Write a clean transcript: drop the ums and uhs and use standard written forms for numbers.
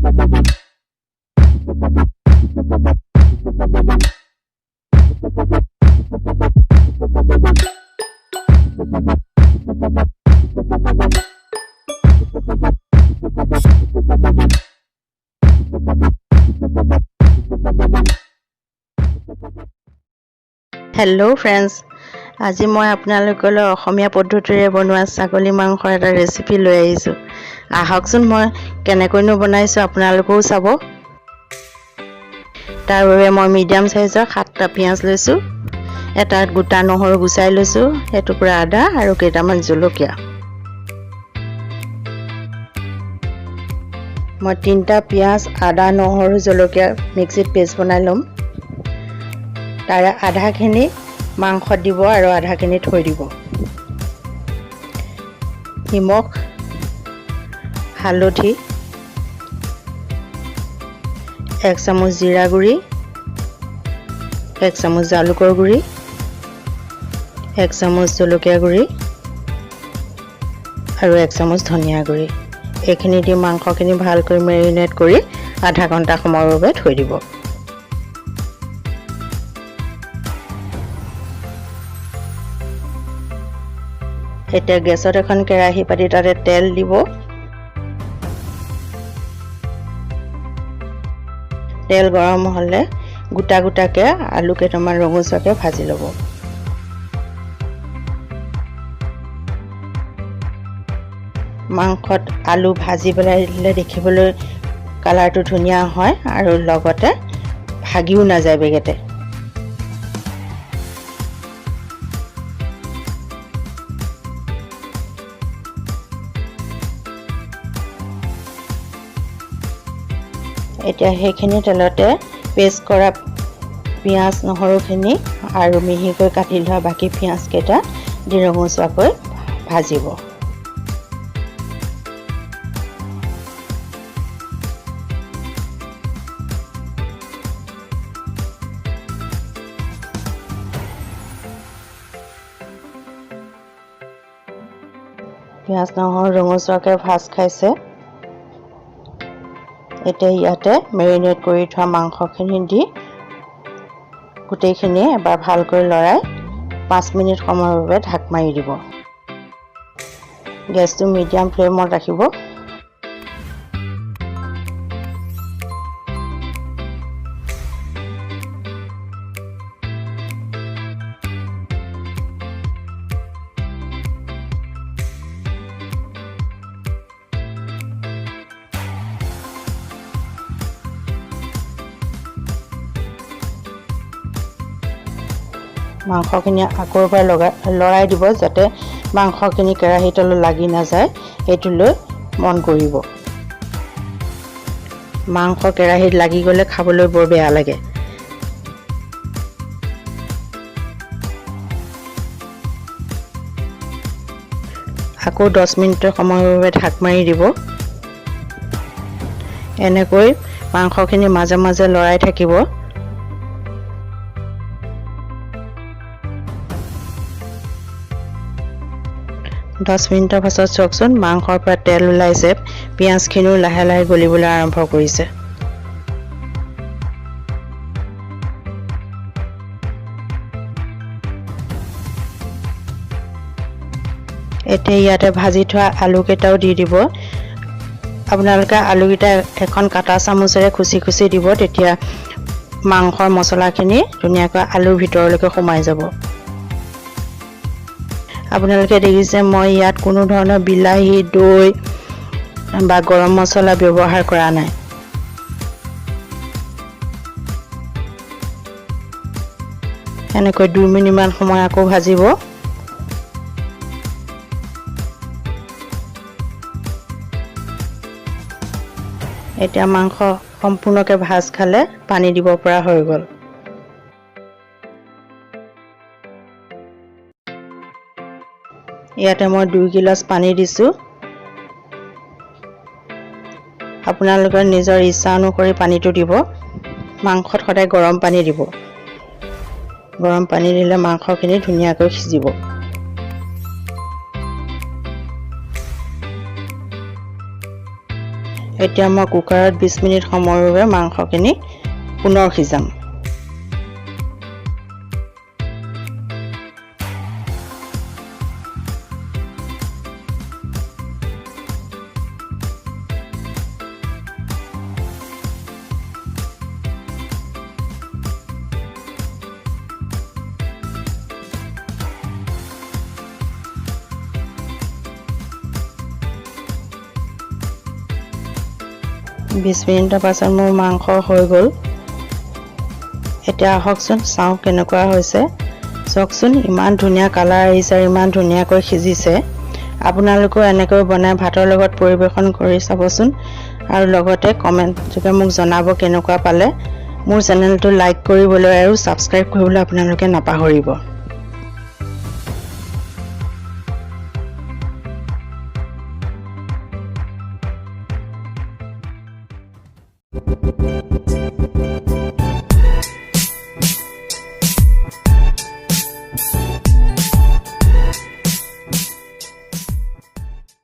Hello' friends, আজি মই আপোনালোকলৈ অসমীয়া পদ্ধতিৰে বনোৱা ছাগলী মাংসৰ এটা ৰেচিপি লৈ আহিছোঁ। আহকচোন মই কেনেকৈনো বনাইছোঁ আপোনালোকেও চাব। তাৰ বাবে মই মিডিয়াম সাইজৰ 7টা পিঁয়াজ লৈছোঁ, এটা গোটা নহৰু গুচাই লৈছোঁ, এটুকুৰা আদা আৰু কেইটামান জলকীয়া। মই 3টা পিঁয়াজ, আদা, নহৰু, জলকীয়া মিক্সিত পেষ্ট বনাই ল'ম। তাৰে আধাখিনি মাংসত দিব আৰু আধাখিনি থৈ দিব। নিমখ, হালধি, 1 চামুচ জিৰা গুড়ি, 1 চামুচ জালুকৰ গুড়ি, 1 চামুচ জলকীয়া গুড়ি আৰু 1 চামুচ ধনিয়া গুড়ি। এইখিনি দি মাংসখিনি ভালকৈ মেৰিনেট কৰি আধা ঘণ্টা সময়ৰ বাবে থৈ দিব। এতিয়া গেছত এখন কেৰাহী পাতি তাতে তেল দিব। তেল গৰম হ'লে গোটা গোটাকে আলু কেইটামান ৰঙচুৱাকৈ ভাজি ল'ব। মাংসত আলু ভাজি পেলাই দিলে দেখিবলৈ কালাৰটো ধুনীয়া হয় আৰু লগতে ভাগিও নাযায় বেগেতে। এতিয়া সেইখিনি তেলতে পেষ্ট কৰা পিঁয়াজ নহৰুখিনি আৰু মিহিকৈ কাটি লোৱা বাকী পিঁয়াজকেইটা দি ৰঙচুৱাকৈ ভাজিব। পিঁয়াজ নহৰু ৰঙচুৱাকৈ ভাজ খাইছে। এতিয়া ইয়াতে মেৰিনেট কৰি থোৱা মাংসখিনি দি গোটেইখিনি এবাৰ ভালকৈ লৰাই 5 মিনিট সময়ৰ বাবে ঢাক মাৰি দিব। গেছটো মিডিয়াম ফ্লেমত ৰাখিব। মাংসখিনি আকৌ এবাৰ লৰাই দিব যাতে মাংসখিনি কেৰাহীৰ তলত লাগি নাযায়, এইটোলৈ মন কৰিব। মাংস কেৰাহীত লাগি গ'লে খাবলৈ বৰ বেয়া লাগে। আকৌ 10 মিনিটৰ সময়ৰ বাবে ঢাক মাৰি দিব। এনেকৈ মাংসখিনি মাজে মাজে লৰাই থাকিব। দহ মিনিটৰ পাছত চাওকচোন মাংসৰ পৰা তেল ওলাইছে, পিঁয়াজখিনিও লাহে লাহে গলিবলৈ আৰম্ভ কৰিছে। এতিয়া ইয়াতে ভাজি থোৱা আলুকেইটাও দি দিব। আপোনালোকে আলুকেইটা এখন কাটা চামুচেৰে খুচি খুচি দিব, তেতিয়া মাংসৰ মছলাখিনি ধুনীয়াকৈ আলুৰ ভিতৰলৈকে সোমাই যাব। আপোনালোকে দেখিছে মই ইয়াত কোনো ধৰণৰ বিলাহী, দৈ বা গৰম মছলা ব্যৱহাৰ কৰা নাই। এনেকৈ 2 মিনিটমান সময় আকৌ ভাজিব। এতিয়া মাংস সম্পূৰ্ণকৈ ভাজ খালে পানী দিব পৰা হৈ গ'ল। ইয়াতে মই 2 গিলাচ পানী দিছোঁ। আপোনালোকৰ নিজৰ ইচ্ছা অনুসৰি পানীটো দিব। মাংসত সদায় গৰম পানী দিব। গৰম পানী দিলে মাংসখিনি ধুনীয়াকৈ সিজিব। এতিয়া মই কুকাৰত 20 মিনিট সময়ৰ বাবে মাংসখিনি পুনৰ সিজাম। বিশ মিনিটৰ পাছত মোৰ মাংস হৈ গ'ল। এতিয়া আহকচোন চাওঁ কেনেকুৱা হৈছে। চাওকচোন ইমান ধুনীয়া কালাৰ আহিছে আৰু ইমান ধুনীয়াকৈ সিজিছে। আপোনালোকেও এনেকৈ বনাই ভাতৰ লগত পৰিৱেশন কৰি চাবচোন আৰু লগতে কমেণ্ট যোগে মোক জনাব কেনেকুৱা পালে। মোৰ চেনেলটো লাইক কৰিবলৈ আৰু ছাবস্ক্ৰাইব কৰিবলৈ আপোনালোকে নাপাহৰিব।